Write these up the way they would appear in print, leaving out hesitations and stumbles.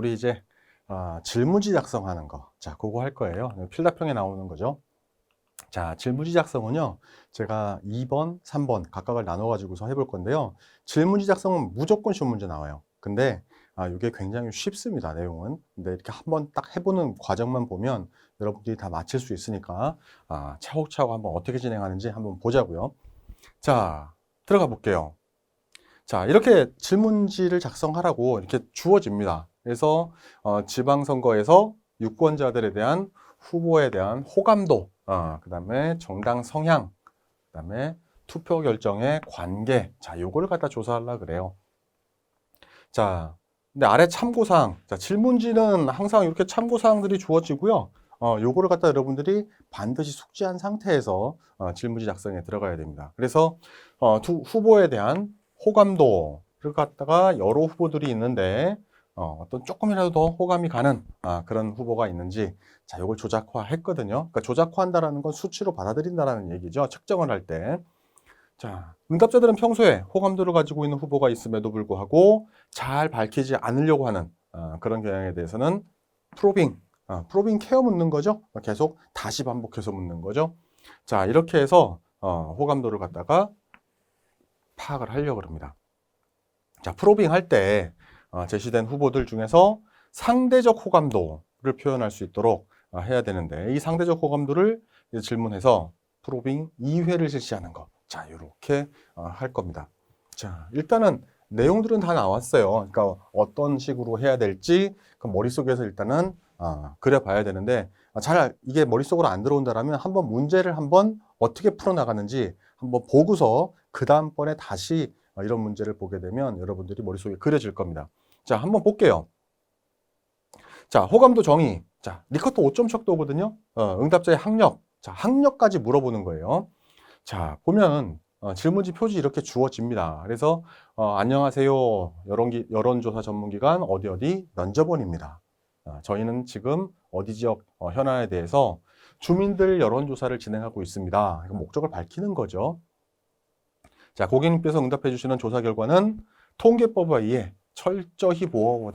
우리 이제 질문지 작성하는 거. 자, 그거 할 거예요. 필답형에 나오는 거죠. 자, 질문지 작성은요, 제가 2번, 3번 각각을 나눠 가지고서 해볼 건데요. 질문지 작성은 무조건 쉬운 문제 나와요. 근데 이게 굉장히 쉽습니다, 내용은. 근데 이렇게 한번 딱 해보는 과정만 보면 여러분들이 다 맞힐 수 있으니까 차곡차곡 한번 어떻게 진행하는지 한번 보자고요. 자, 들어가 볼게요. 자, 이렇게 질문지를 작성하라고 이렇게 주어집니다. 그래서 지방선거에서 유권자들에 대한 후보에 대한 호감도, 그 다음에 정당 성향, 그 다음에 투표 결정의 관계, 자, 요걸 갖다 조사하려고 그래요. 자, 근데 아래 참고사항, 자, 질문지는 항상 이렇게 참고사항들이 주어지고요. 요거를 갖다 여러분들이 반드시 숙지한 상태에서 질문지 작성에 들어가야 됩니다. 그래서 후보에 대한 호감도를 갖다가 여러 후보들이 있는데 어떤 조금이라도 더 호감이 가는 그런 후보가 있는지, 자, 요걸 조작화 했거든요. 그러니까 조작화한다라는 건 수치로 받아들인다라는 얘기죠. 측정을 할 때. 자, 응답자들은 평소에 호감도를 가지고 있는 후보가 있음에도 불구하고 잘 밝히지 않으려고 하는 그런 경향에 대해서는 프로빙 케어 묻는 거죠. 계속 다시 반복해서 묻는 거죠. 자, 이렇게 해서 호감도를 갖다가 파악을 하려고 합니다. 자, 프로빙 할 때 제시된 후보들 중에서 상대적 호감도를 표현할 수 있도록 해야 되는데, 이 상대적 호감도를 질문해서 프로빙 2회를 실시하는 거. 자, 이렇게 할 겁니다. 자, 일단은 내용들은 다 나왔어요. 그러니까 어떤 식으로 해야 될지 그 머릿속에서 일단은 그려봐야 되는데, 이게 머릿속으로 안 들어온다라면 한번 문제를 한번 어떻게 풀어나가는지 한번 보고서 그 다음번에 다시 이런 문제를 보게 되면 여러분들이 머릿속에 그려질 겁니다. 자, 한번 볼게요. 자, 호감도 정의. 자, 리커트 5점 척도거든요. 응답자의 학력. 자, 학력까지 물어보는 거예요. 자, 보면 질문지 표지 이렇게 주어집니다. 그래서 안녕하세요. 여론조사 전문기관 어디 면접원입니다. 저희는 지금 어디 지역 현안에 대해서 주민들 여론조사를 진행하고 있습니다. 목적을 밝히는 거죠. 자, 고객님께서 응답해 주시는 조사 결과는 통계법에 의해 철저히 보고가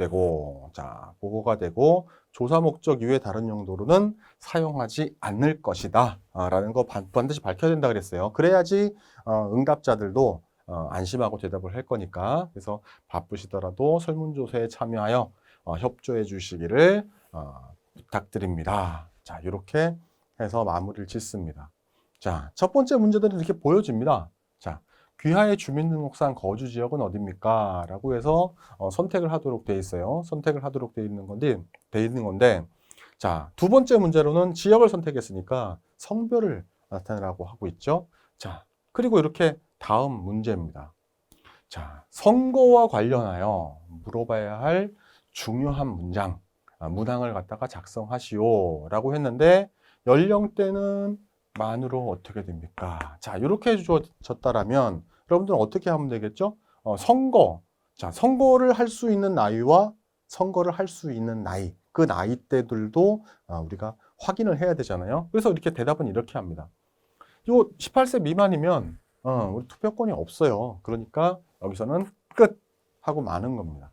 되고 조사 목적 이외 다른 용도로는 사용하지 않을 것이다 라는 거 반드시 밝혀야 된다 그랬어요. 그래야지 응답자들도 안심하고 대답을 할 거니까. 그래서 바쁘시더라도 설문조사에 참여하여 협조해 주시기를 부탁드립니다. 자, 이렇게 해서 마무리를 짓습니다. 자, 첫 번째 문제들은 이렇게 보여집니다. 자, 귀하의 주민등록상 거주 지역은 어디입니까? 라고 해서 선택을 하도록 돼 있어요. 선택을 하도록 돼 있는 건데, 자, 두 번째 문제로는 지역을 선택했으니까 성별을 나타내라고 하고 있죠. 자, 그리고 이렇게 다음 문제입니다. 자, 선거와 관련하여 물어봐야 할 중요한 문항을 갖다가 작성하시오 라고 했는데, 연령대는 만으로 어떻게 됩니까? 자, 이렇게 주어졌다라면 여러분들은 어떻게 하면 되겠죠? 자, 선거를 할 수 있는 나이와 선거를 할 수 있는 나이, 그 나이대들도 우리가 확인을 해야 되잖아요. 그래서 이렇게 대답은 이렇게 합니다. 요 18세 미만이면 우리 투표권이 없어요. 그러니까 여기서는 끝 하고 마는 겁니다.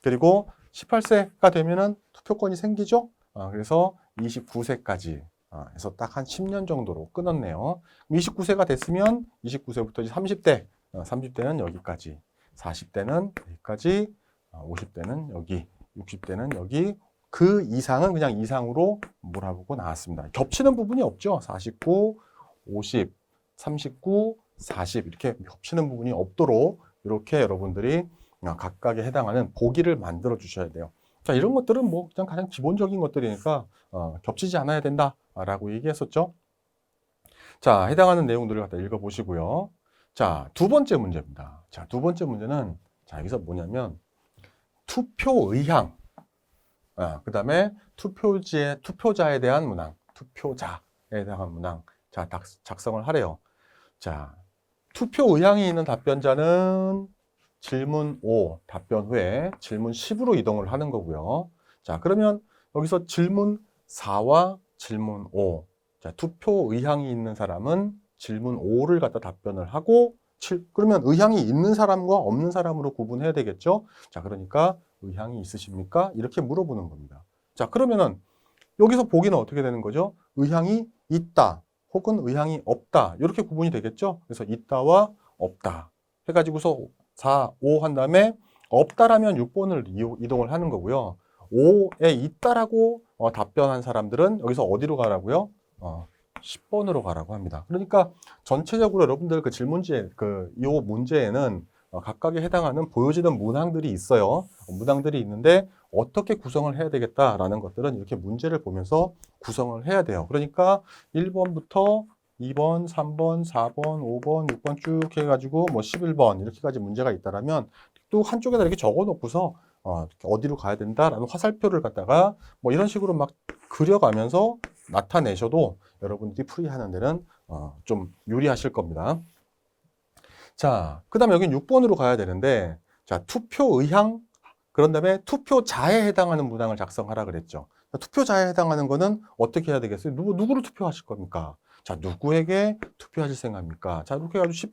그리고 18세가 되면은 투표권이 생기죠. 그래서 29세까지 해서 딱 한 10년 정도로 끊었네요. 29세가 됐으면 29세부터 이제 30대, 30대는 여기까지, 40대는 여기까지, 50대는 여기, 60대는 여기, 그 이상은 그냥 이상으로 몰아보고 나왔습니다. 겹치는 부분이 없죠. 49, 50, 39, 40 이렇게 겹치는 부분이 없도록 이렇게 여러분들이 각각에 해당하는 보기를 만들어 주셔야 돼요. 자, 이런 것들은 뭐 그냥 가장 기본적인 것들이니까 겹치지 않아야 된다라고 얘기했었죠. 자, 해당하는 내용들을 갖다 읽어보시고요. 자, 두 번째 문제입니다. 자, 두 번째 문제는 자, 여기서 뭐냐면 투표 의향, 그 다음에 투표자에 대한 문항, 투표자에 대한 문항, 자, 작성을 하래요. 자, 투표 의향이 있는 답변자는 질문 5, 답변 후에 질문 10으로 이동을 하는 거고요. 자, 그러면 여기서 질문 4와 질문 5. 자, 투표 의향이 있는 사람은 질문 5를 갖다 답변을 하고, 그러면 의향이 있는 사람과 없는 사람으로 구분해야 되겠죠? 자, 그러니까 의향이 있으십니까? 이렇게 물어보는 겁니다. 자, 그러면은 여기서 보기는 어떻게 되는 거죠? 의향이 있다 혹은 의향이 없다 이렇게 구분이 되겠죠? 그래서 있다와 없다 해가지고서 4, 5 한 다음에 없다라면 6번을 이동을 하는 거고요. 5에 있다라고 답변한 사람들은 여기서 어디로 가라고요? 10번으로 가라고 합니다. 그러니까 전체적으로 여러분들 그 질문지에 이 문제에는 각각에 해당하는 보여지는 문항들이 있어요. 문항들이 있는데 어떻게 구성을 해야 되겠다라는 것들은 이렇게 문제를 보면서 구성을 해야 돼요. 그러니까 1번부터 2번, 3번, 4번, 5번, 6번 쭉 해가지고 뭐 11번 이렇게까지 문제가 있다라면 또 한쪽에다 이렇게 적어놓고서 어디로 가야 된다라는 화살표를 갖다가 뭐 이런 식으로 막 그려가면서 나타내셔도 여러분들이 풀이하는 데는 좀 유리하실 겁니다. 자, 그 다음에 여기 6번으로 가야 되는데, 자, 투표 의향, 그런 다음에 투표자에 해당하는 문항을 작성하라 그랬죠. 투표자에 해당하는 거는 어떻게 해야 되겠어요? 누구를 투표하실 겁니까? 자, 누구에게 투표하실 생각입니까? 자, 이렇게 해가지고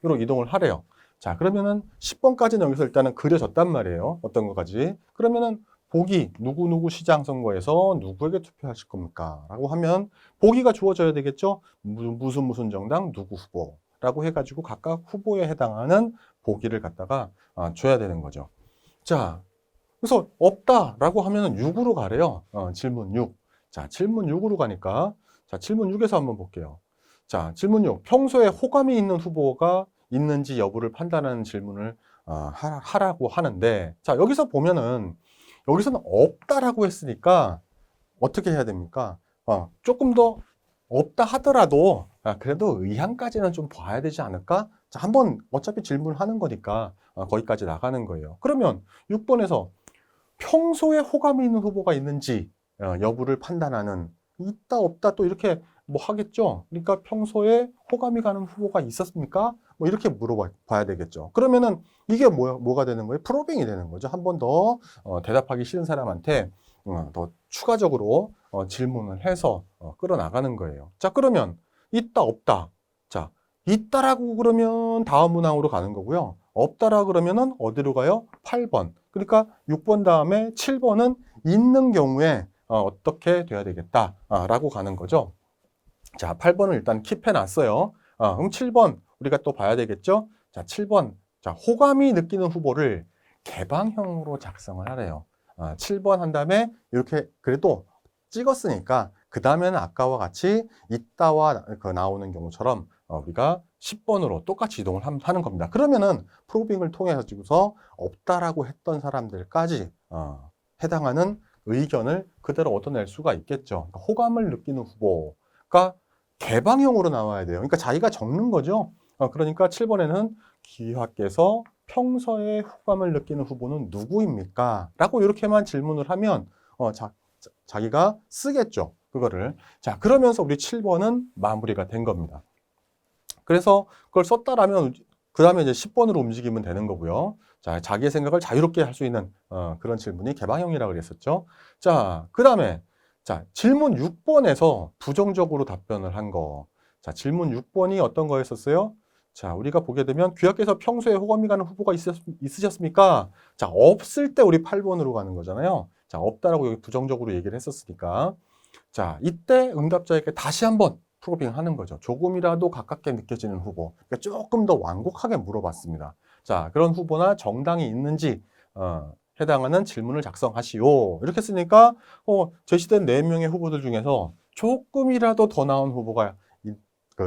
10번으로 이동을 하래요. 자, 그러면은 10번까지는 여기서 일단은 그려졌단 말이에요. 어떤 것까지. 그러면은 보기, 누구누구 시장 선거에서 누구에게 투표하실 겁니까? 라고 하면 보기가 주어져야 되겠죠? 무슨 정당, 누구 후보. 라고 해가지고 각각 후보에 해당하는 보기를 갖다가 줘야 되는 거죠. 자, 그래서 없다라고 하면은 6으로 가래요. 질문 6. 자, 질문 6으로 가니까 자, 질문 6에서 한번 볼게요. 자, 질문 6. 평소에 호감이 있는 후보가 있는지 여부를 판단하는 질문을 하라고 하는데 자, 여기서 보면은 여기서는 없다라고 했으니까 어떻게 해야 됩니까? 조금 더 없다 하더라도 그래도 의향까지는 좀 봐야 되지 않을까? 자, 한번 어차피 질문하는 거니까 거기까지 나가는 거예요. 그러면 6번에서 평소에 호감이 있는 후보가 있는지 여부를 판단하는 있다 없다 또 이렇게 뭐 하겠죠. 그러니까 평소에 호감이 가는 후보가 있었습니까? 뭐 이렇게 물어봐야 되겠죠. 그러면은 이게 뭐가 되는 거예요? 프로빙이 되는 거죠. 한 번 더 대답하기 싫은 사람한테 더 추가적으로 질문을 해서 끌어나가는 거예요. 자, 그러면 있다 없다. 자, 있다라고 그러면 다음 문항으로 가는 거고요. 없다라 그러면은 어디로 가요? 8번. 그러니까 6번 다음에 7번은 있는 경우에 어떻게 돼야 되겠다라고 가는 거죠. 자, 8번을 일단 킵해 놨어요. 그럼 7번 우리가 또 봐야 되겠죠? 자, 7번. 자, 호감이 느끼는 후보를 개방형으로 작성을 하래요. 7번 한 다음에 이렇게 그래도 찍었으니까 그 다음에는 아까와 같이 있다와 나오는 경우처럼 우리가 10번으로 똑같이 이동을 하는 겁니다. 그러면은 프로빙을 통해 가지고서 없다라고 했던 사람들까지 해당하는 의견을 그대로 얻어낼 수가 있겠죠. 그러니까 호감을 느끼는 후보가 개방형으로 나와야 돼요. 그러니까 자기가 적는 거죠. 그러니까 7번에는 기하께서 평소에 호감을 느끼는 후보는 누구입니까? 라고 이렇게만 질문을 하면 자기가 쓰겠죠. 그거를. 자, 그러면서 우리 7번은 마무리가 된 겁니다. 그래서 그걸 썼다라면 그 다음에 이제 10번으로 움직이면 되는 거고요. 자, 자기의 생각을 자유롭게 할 수 있는 그런 질문이 개방형이라고 그랬었죠. 자, 그 다음에 자, 질문 6번에서 부정적으로 답변을 한 거. 자, 질문 6번이 어떤 거였었어요? 자, 우리가 보게 되면 귀하께서 평소에 호감이 가는 후보가 있으셨습니까? 자, 없을 때 우리 8번으로 가는 거잖아요. 자, 없다라고 여기 부정적으로 얘기를 했었으니까. 자, 이때 응답자에게 다시 한번 프로빙 하는 거죠. 조금이라도 가깝게 느껴지는 후보. 그러니까 조금 더 완곡하게 물어봤습니다. 자, 그런 후보나 정당이 있는지 해당하는 질문을 작성하시오. 이렇게 쓰니까 제시된 4명의 후보들 중에서 조금이라도 더 나은 후보가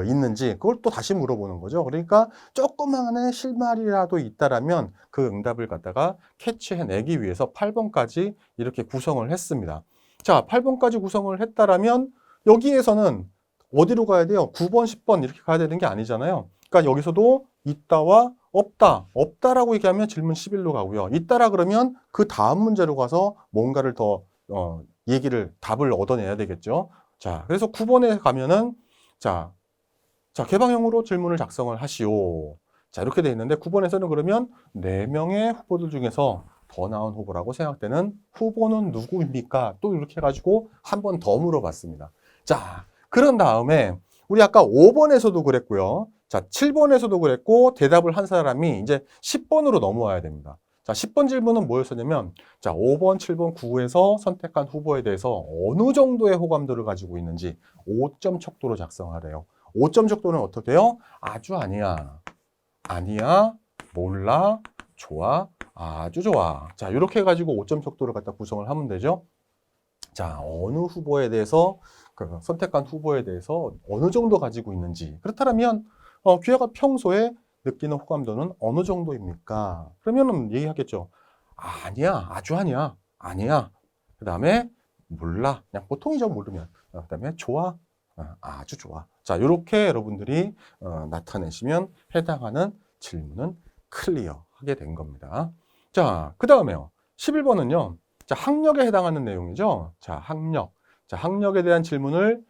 있는지 그걸 또 다시 물어보는 거죠. 그러니까 조그만의 실마리라도 있다라면 그 응답을 갖다가 캐치해내기 위해서 8번까지 이렇게 구성을 했습니다. 자, 8번까지 구성을 했다라면 여기에서는 어디로 가야 돼요? 9번, 10번 이렇게 가야 되는 게 아니잖아요. 그러니까 여기서도 있다와 없다. 없다라고 얘기하면 질문 11로 가고요. 있다라 그러면 그 다음 문제로 가서 뭔가를 더 답을 얻어내야 되겠죠. 자, 그래서 9번에 가면은 자, 개방형으로 질문을 작성을 하시오. 자, 이렇게 돼 있는데 9번에서는 그러면 4명의 후보들 중에서 더 나은 후보라고 생각되는 후보는 누구입니까? 또 이렇게 해가지고 한 번 더 물어봤습니다. 자, 그런 다음에 우리 아까 5번에서도 그랬고요. 자, 7번에서도 그랬고 대답을 한 사람이 이제 10번으로 넘어와야 됩니다. 자, 10번 질문은 뭐였었냐면, 자, 5번, 7번, 9에서 선택한 후보에 대해서 어느 정도의 호감도를 가지고 있는지 5점 척도로 작성하래요. 5점 척도는 어떻게 해요? 아주 아니야, 아니야, 몰라, 좋아, 아주 좋아. 자, 이렇게 해가지고 5점 척도를 갖다 구성을 하면 되죠. 자, 어느 후보에 대해서, 그 선택한 후보에 대해서 어느 정도 가지고 있는지. 그렇다면, 귀하가 평소에 느끼는 호감도는 어느 정도입니까? 그러면은 얘기하겠죠. 아니야, 아주 아니야, 아니야. 그 다음에 몰라, 그냥 보통이죠, 모르면. 그 다음에 좋아, 아주 좋아. 자, 이렇게 여러분들이 나타내시면 해당하는 질문은 클리어하게 된 겁니다. 자, 그 다음에요. 11번은요. 자, 학력에 해당하는 내용이죠. 자, 학력. 자, 학력에 대한 질문을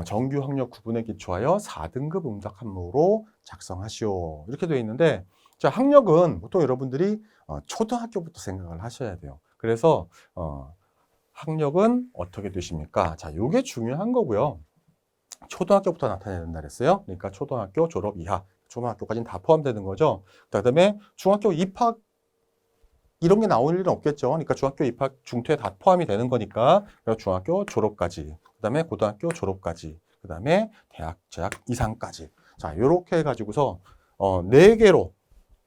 정규 학력 구분에 기초하여 4등급 응답 항목으로 작성하시오. 이렇게 되어 있는데, 자, 학력은 보통 여러분들이 초등학교부터 생각을 하셔야 돼요. 그래서 학력은 어떻게 되십니까? 자, 이게 중요한 거고요. 초등학교부터 나타내야 된다 그랬어요. 그러니까 초등학교 졸업 이하, 초등학교까지는 다 포함되는 거죠. 그다음에 중학교 입학 이런 게 나올 일은 없겠죠. 그러니까 중학교 입학 중퇴 다 포함이 되는 거니까 중학교 졸업까지, 그다음에 고등학교 졸업까지, 그다음에 대학 재학 이상까지. 자, 요렇게 해가지고서 4개로,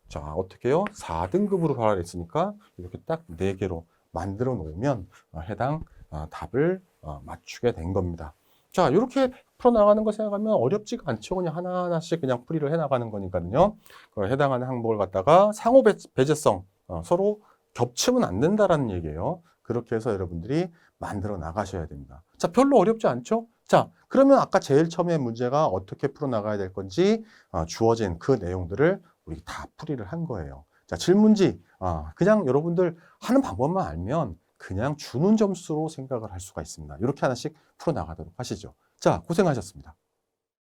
자, 어떻게 해요? 4등급으로 발화했으니까 이렇게 딱 4개로 만들어 놓으면 해당 답을 맞추게 된 겁니다. 자, 이렇게 풀어나가는 거 생각하면 어렵지가 않죠. 그냥 하나하나씩 그냥 풀이를 해나가는 거니까요. 해당하는 항목을 갖다가 상호 배제성, 서로 겹치면 안 된다라는 얘기예요. 그렇게 해서 여러분들이 만들어 나가셔야 됩니다. 자, 별로 어렵지 않죠? 자, 그러면 아까 제일 처음에 문제가 어떻게 풀어나가야 될 건지 주어진 그 내용들을 우리 다 풀이를 한 거예요. 자, 질문지, 그냥 여러분들 하는 방법만 알면 그냥 주는 점수로 생각을 할 수가 있습니다. 이렇게 하나씩 풀어나가도록 하시죠. 자, 고생하셨습니다.